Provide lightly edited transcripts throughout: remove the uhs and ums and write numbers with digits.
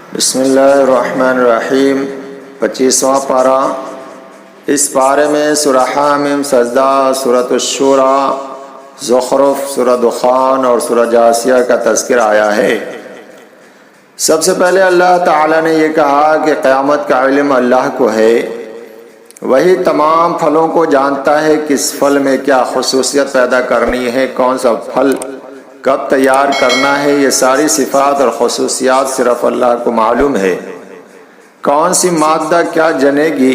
بسم اللہ الرحمن الرحیم 25واں پارہ۔ اس پارے میں سورہ حامیم، سجدہ، سورۃ الشورى، زخرف، سورہ دخان اور سورہ جاثیہ کا تذکرہ آیا ہے۔ سب سے پہلے اللہ تعالیٰ نے یہ کہا کہ قیامت کا علم اللہ کو ہے، وہی تمام پھلوں کو جانتا ہے، کس پھل میں کیا خصوصیت پیدا کرنی ہے، کون سا پھل کب تیار کرنا ہے، یہ ساری صفات اور خصوصیات صرف اللہ کو معلوم ہے۔ کون سی مادہ کیا جنے گی،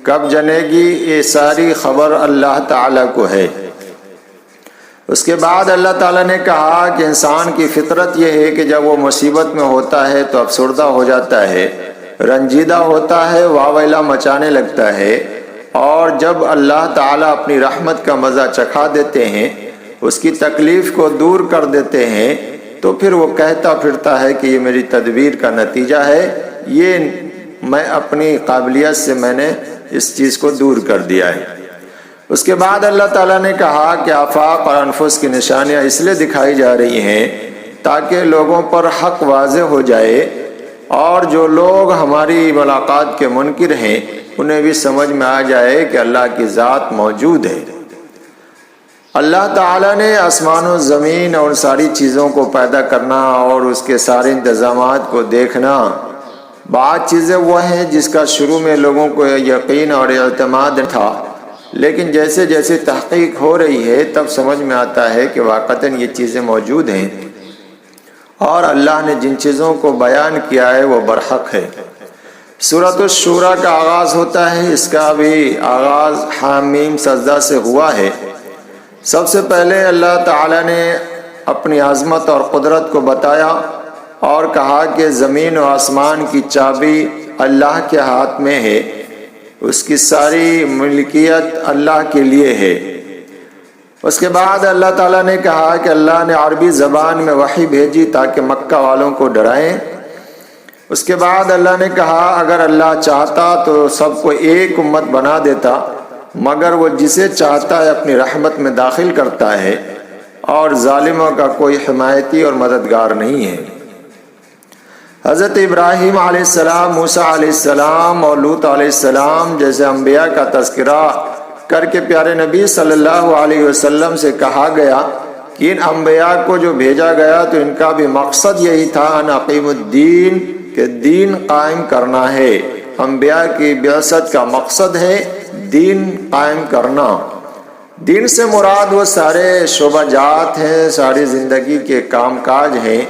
کب جنے گی، یہ ساری خبر اللہ تعالیٰ کو ہے۔ اس کے بعد اللہ تعالیٰ نے کہا کہ انسان کی فطرت یہ ہے کہ جب وہ مصیبت میں ہوتا ہے تو افسردہ ہو جاتا ہے، رنجیدہ ہوتا ہے، واویلا مچانے لگتا ہے، اور جب اللہ تعالیٰ اپنی رحمت کا مزہ چکھا دیتے ہیں، اس کی تکلیف کو دور کر دیتے ہیں، تو پھر وہ کہتا پھرتا ہے کہ یہ میری تدبیر کا نتیجہ ہے، یہ میں اپنی قابلیت سے میں نے اس چیز کو دور کر دیا ہے۔ اس کے بعد اللہ تعالیٰ نے کہا کہ آفاق اور انفس کی نشانیاں اس لیے دکھائی جا رہی ہیں تاکہ لوگوں پر حق واضح ہو جائے، اور جو لوگ ہماری ملاقات کے منکر ہیں انہیں بھی سمجھ میں آ جائے کہ اللہ کی ذات موجود ہے۔ اللہ تعالیٰ نے آسمان و زمین اور ساری چیزوں کو پیدا کرنا اور اس کے سارے انتظامات کو دیکھنا، بعض چیزیں وہ ہیں جس کا شروع میں لوگوں کو یقین اور اعتماد تھا، لیکن جیسے جیسے تحقیق ہو رہی ہے تب سمجھ میں آتا ہے کہ واقعتاً یہ چیزیں موجود ہیں، اور اللہ نے جن چیزوں کو بیان کیا ہے وہ برحق ہے۔ سورۃ الشورى کا آغاز ہوتا ہے، اس کا بھی آغاز حامیم سجدہ سے ہوا ہے۔ سب سے پہلے اللہ تعالیٰ نے اپنی عظمت اور قدرت کو بتایا اور کہا کہ زمین و آسمان کی چابی اللہ کے ہاتھ میں ہے، اس کی ساری ملکیت اللہ کے لیے ہے۔ اس کے بعد اللہ تعالیٰ نے کہا کہ اللہ نے عربی زبان میں وحی بھیجی تاکہ مکہ والوں کو ڈرائیں۔ اس کے بعد اللہ نے کہا اگر اللہ چاہتا تو سب کو ایک امت بنا دیتا، مگر وہ جسے چاہتا ہے اپنی رحمت میں داخل کرتا ہے، اور ظالموں کا کوئی حمایتی اور مددگار نہیں ہے۔ حضرت ابراہیم علیہ السلام، موسیٰ علیہ السلام اور لوط علیہ السلام جیسے انبیاء کا تذکرہ کر کے پیارے نبی صلی اللہ علیہ وسلم سے کہا گیا کہ ان انبیاء کو جو بھیجا گیا تو ان کا بھی مقصد یہی تھا ان اقیم الدین، کہ دین قائم کرنا ہے۔ انبیاء کی بعثت کا مقصد ہے دین قائم کرنا۔ دین سے مراد وہ سارے شعبہ جات ہیں، ساری زندگی کے کام کاج ہیں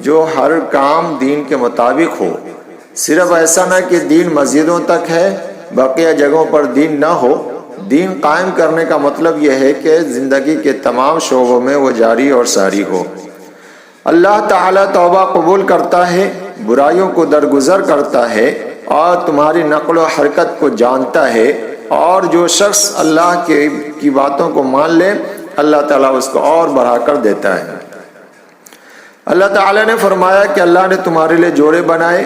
جو ہر کام دین کے مطابق ہو۔ صرف ایسا نہ کہ دین مسجدوں تک ہے، بقیہ جگہوں پر دین نہ ہو۔ دین قائم کرنے کا مطلب یہ ہے کہ زندگی کے تمام شعبوں میں وہ جاری اور ساری ہو۔ اللہ تعالیٰ توبہ قبول کرتا ہے، برائیوں کو درگزر کرتا ہے، اور تمہاری نقل و حرکت کو جانتا ہے، اور جو شخص اللہ کی باتوں کو مان لے اللہ تعالیٰ اس کو اور بڑھا کر دیتا ہے۔ اللہ تعالیٰ نے فرمایا کہ اللہ نے تمہارے لیے جوڑے بنائے،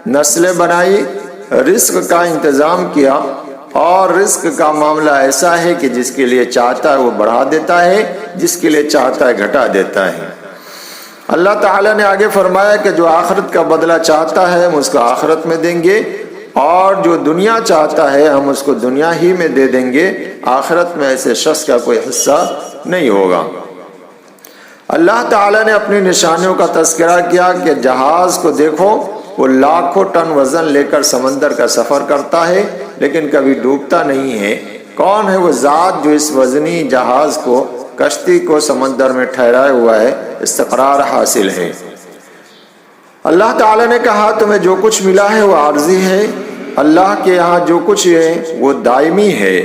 نسلیں بنائی، رزق کا انتظام کیا، اور رزق کا معاملہ ایسا ہے کہ جس کے لیے چاہتا ہے وہ بڑھا دیتا ہے، جس کے لیے چاہتا ہے گھٹا دیتا ہے۔ اللہ تعالیٰ نے آگے فرمایا کہ جو آخرت کا بدلہ چاہتا ہے ہم اس کو آخرت میں دیں گے، اور جو دنیا چاہتا ہے ہم اس کو دنیا ہی میں دے دیں گے، آخرت میں ایسے شخص کا کوئی حصہ نہیں ہوگا۔ اللہ تعالیٰ نے اپنی نشانیوں کا تذکرہ کیا کہ جہاز کو دیکھو، وہ لاکھوں ٹن وزن لے کر سمندر کا سفر کرتا ہے لیکن کبھی ڈوبتا نہیں ہے۔ کون ہے وہ ذات جو اس وزنی جہاز کو، کشتی کو سمندر میں ٹھہرائے ہوا ہے، استقرار حاصل ہے۔ اللہ تعالیٰ نے کہا تمہیں جو کچھ ملا ہے وہ عارضی ہے، اللہ کے یہاں جو کچھ ہے وہ دائمی ہے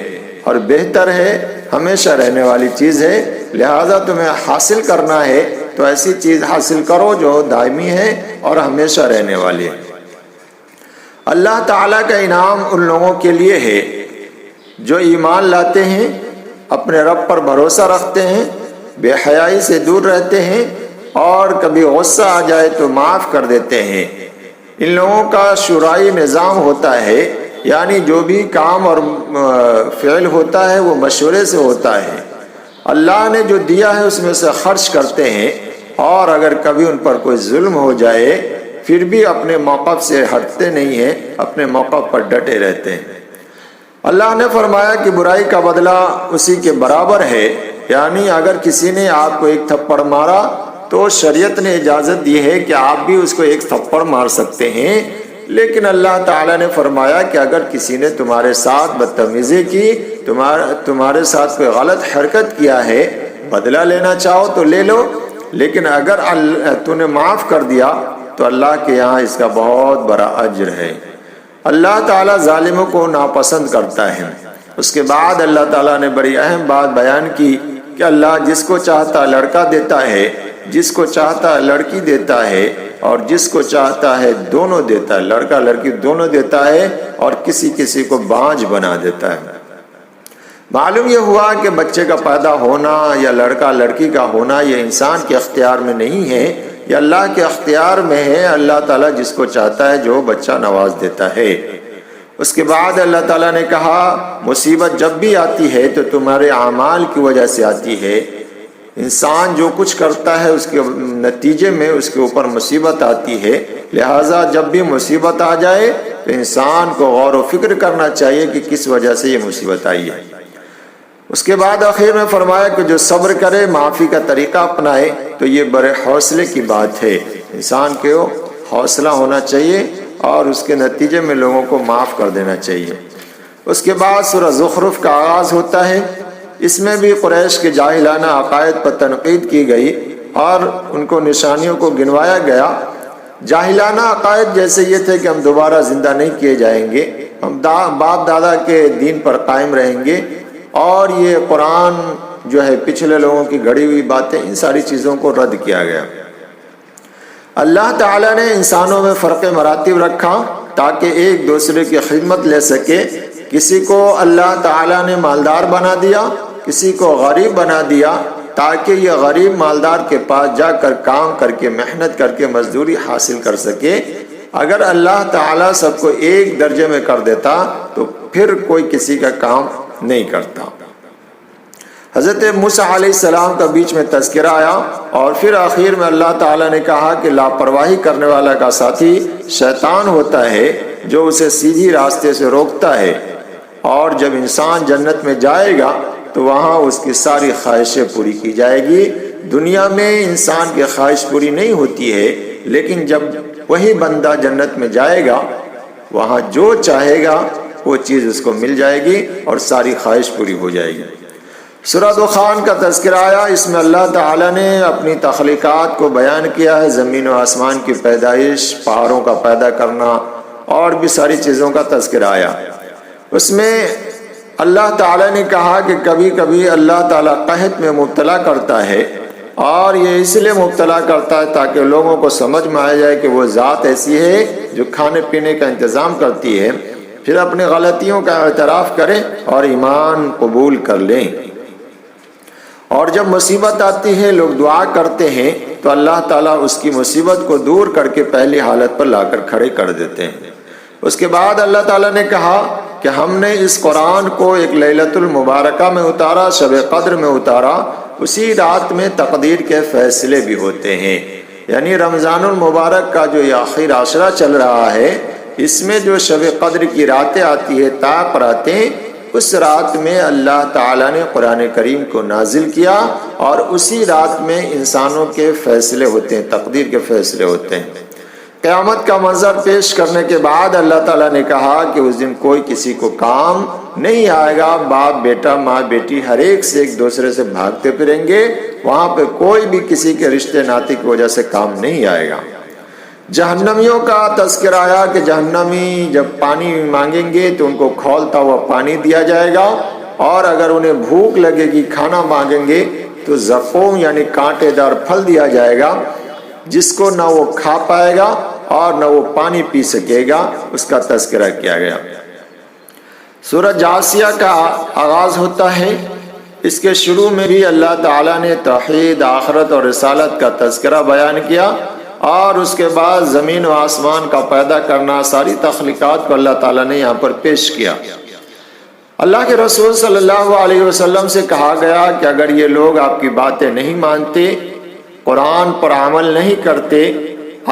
اور بہتر ہے، ہمیشہ رہنے والی چیز ہے، لہذا تمہیں حاصل کرنا ہے تو ایسی چیز حاصل کرو جو دائمی ہے اور ہمیشہ رہنے والی ہے۔ اللہ تعالیٰ کا انعام ان لوگوں کے لیے ہے جو ایمان لاتے ہیں، اپنے رب پر بھروسہ رکھتے ہیں، بے حیائی سے دور رہتے ہیں، اور کبھی غصہ آ جائے تو معاف کر دیتے ہیں۔ ان لوگوں کا شورائی نظام ہوتا ہے، یعنی جو بھی کام اور فعل ہوتا ہے وہ مشورے سے ہوتا ہے۔ اللہ نے جو دیا ہے اس میں سے خرچ کرتے ہیں، اور اگر کبھی ان پر کوئی ظلم ہو جائے پھر بھی اپنے موقف سے ہٹتے نہیں ہیں، اپنے موقف پر ڈٹے رہتے ہیں۔ اللہ نے فرمایا کہ برائی کا بدلہ اسی کے برابر ہے، یعنی اگر کسی نے آپ کو ایک تھپڑ مارا تو شریعت نے اجازت دی ہے کہ آپ بھی اس کو ایک تھپڑ مار سکتے ہیں، لیکن اللہ تعالیٰ نے فرمایا کہ اگر کسی نے تمہارے ساتھ بدتمیزی کی، تمہارے ساتھ کوئی غلط حرکت کیا ہے، بدلہ لینا چاہو تو لے لو، لیکن اگر تو نے معاف کر دیا تو اللہ کے یہاں اس کا بہت بڑا اجر ہے۔ اللہ تعالیٰ ظالموں کو ناپسند کرتا ہے۔ اس کے بعد اللہ تعالیٰ نے بڑی اہم بات بیان کی کہ اللہ جس کو چاہتا لڑکا دیتا ہے، جس کو چاہتا لڑکی دیتا ہے، اور جس کو چاہتا ہے دونوں دیتا ہے، لڑکا لڑکی دونوں دیتا ہے، اور کسی کسی کو بانجھ بنا دیتا ہے۔ معلوم یہ ہوا کہ بچے کا پیدا ہونا یا لڑکا لڑکی کا ہونا یہ انسان کے اختیار میں نہیں ہے، یہ اللہ کے اختیار میں ہے۔ اللہ تعالیٰ جس کو چاہتا ہے جو بچہ نواز دیتا ہے۔ اس کے بعد اللہ تعالیٰ نے کہا مصیبت جب بھی آتی ہے تو تمہارے اعمال کی وجہ سے آتی ہے۔ انسان جو کچھ کرتا ہے اس کے نتیجے میں اس کے اوپر مصیبت آتی ہے، لہٰذا جب بھی مصیبت آ جائے تو انسان کو غور و فکر کرنا چاہیے کہ کس وجہ سے یہ مصیبت آئی ہے۔ اس کے بعد آخر میں فرمایا کہ جو صبر کرے، معافی کا طریقہ اپنائے، تو یہ بڑے حوصلے کی بات ہے۔ انسان کو حوصلہ ہونا چاہیے اور اس کے نتیجے میں لوگوں کو معاف کر دینا چاہیے۔ اس کے بعد سورہ زخرف کا آغاز ہوتا ہے۔ اس میں بھی قریش کے جاہلانہ عقائد پر تنقید کی گئی اور ان کو نشانیوں کو گنوایا گیا۔ جاہلانہ عقائد جیسے یہ تھے کہ ہم دوبارہ زندہ نہیں کیے جائیں گے، ہم باپ دادا کے دین پر قائم رہیں گے، اور یہ قرآن جو ہے پچھلے لوگوں کی گھڑی ہوئی باتیں، ان ساری چیزوں کو رد کیا گیا۔ اللہ تعالیٰ نے انسانوں میں فرق مراتب رکھا تاکہ ایک دوسرے کی خدمت لے سکے۔ کسی کو اللہ تعالیٰ نے مالدار بنا دیا، کسی کو غریب بنا دیا، تاکہ یہ غریب مالدار کے پاس جا کر کام کر کے محنت کر کے مزدوری حاصل کر سکے۔ اگر اللہ تعالیٰ سب کو ایک درجے میں کر دیتا تو پھر کوئی کسی کا کام نہیں کرتا۔ حضرت موسیٰ علیہ السلام کا بیچ میں تذکرہ آیا اور پھر آخر میں اللہ تعالیٰ نے کہا کہ لاپرواہی کرنے والا کا ساتھی شیطان ہوتا ہے جو اسے سیدھی راستے سے روکتا ہے، اور جب انسان جنت میں جائے گا تو وہاں اس کی ساری خواہشیں پوری کی جائے گی۔ دنیا میں انسان کی خواہش پوری نہیں ہوتی ہے، لیکن جب وہی بندہ جنت میں جائے گا وہاں جو چاہے گا وہ چیز اس کو مل جائے گی اور ساری خواہش پوری ہو جائے گی۔ سورہ دخان کا تذکرہ آیا۔ اس میں اللہ تعالیٰ نے اپنی تخلیقات کو بیان کیا ہے، زمین و آسمان کی پیدائش، پہاڑوں کا پیدا کرنا اور بھی ساری چیزوں کا تذکرہ آیا۔ اس میں اللہ تعالیٰ نے کہا کہ کبھی کبھی اللہ تعالیٰ قحط میں مبتلا کرتا ہے، اور یہ اس لیے مبتلا کرتا ہے تاکہ لوگوں کو سمجھ میں آ جائے کہ وہ ذات ایسی ہے جو کھانے پینے کا انتظام کرتی ہے، پھر اپنی غلطیوں کا اعتراف کریں اور ایمان قبول کر لیں۔ اور جب مصیبت آتی ہے لوگ دعا کرتے ہیں تو اللہ تعالیٰ اس کی مصیبت کو دور کر کے پہلی حالت پر لا کر کھڑے کر دیتے ہیں۔ اس کے بعد اللہ تعالیٰ نے کہا کہ ہم نے اس قرآن کو ایک لیلۃ المبارکہ میں اتارا، شب قدر میں اتارا۔ اسی رات میں تقدیر کے فیصلے بھی ہوتے ہیں، یعنی رمضان المبارک کا جو یہ آخر عشرہ چل رہا ہے، اس میں جو شب قدر کی راتیں آتی ہے، طاق راتیں، اس رات میں اللہ تعالیٰ نے قرآن کریم کو نازل کیا، اور اسی رات میں انسانوں کے فیصلے ہوتے ہیں، تقدیر کے فیصلے ہوتے ہیں۔ قیامت کا منظر پیش کرنے کے بعد اللہ تعالیٰ نے کہا کہ اس دن کوئی کسی کو کام نہیں آئے گا، باپ بیٹا ماں بیٹی ہر ایک سے ایک دوسرے سے بھاگتے پھریں گے، وہاں پہ کوئی بھی کسی کے رشتے ناطے کی وجہ سے کام نہیں آئے گا۔ جہنمیوں کا تذکرہ آیا کہ جہنمی جب پانی مانگیں گے تو ان کو کھولتا ہوا پانی دیا جائے گا، اور اگر انہیں بھوک لگے گی کھانا مانگیں گے تو زقوم یعنی کانٹے دار پھل دیا جائے گا، جس کو نہ وہ کھا پائے گا اور نہ وہ پانی پی سکے گا، اس کا تذکرہ کیا گیا۔ سورہ جاسیہ کا آغاز ہوتا ہے۔ اس کے شروع میں بھی اللہ تعالیٰ نے توحید، آخرت اور رسالت کا تذکرہ بیان کیا، اور اس کے بعد زمین و آسمان کا پیدا کرنا، ساری تخلیقات کو اللہ تعالیٰ نے یہاں پر پیش کیا۔ اللہ کے رسول صلی اللہ علیہ وسلم سے کہا گیا کہ اگر یہ لوگ آپ کی باتیں نہیں مانتے، قرآن پر عمل نہیں کرتے،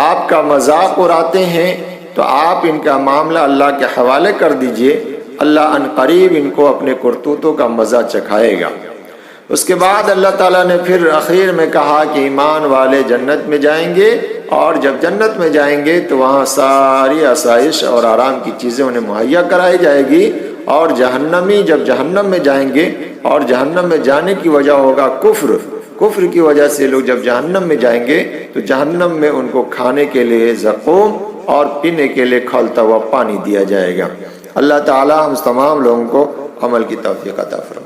آپ کا مذاق اڑاتے ہیں تو آپ ان کا معاملہ اللہ کے حوالے کر دیجئے، اللہ ان قریب ان کو اپنے کرتوتوں کا مزہ چکھائے گا۔ اس کے بعد اللہ تعالیٰ نے پھر اخیر میں کہا کہ ایمان والے جنت میں جائیں گے، اور جب جنت میں جائیں گے تو وہاں ساری آسائش اور آرام کی چیزیں انہیں مہیا کرائی جائے گی، اور جہنمی جب جہنم میں جائیں گے، اور جہنم میں جانے کی وجہ ہوگا کفر کی وجہ سے لوگ جب جہنم میں جائیں گے تو جہنم میں ان کو کھانے کے لیے زقوم اور پینے کے لیے کھولتا ہوا پانی دیا جائے گا۔ اللہ تعالیٰ ہم تمام لوگوں کو عمل کی توفیق عطا فرمائے۔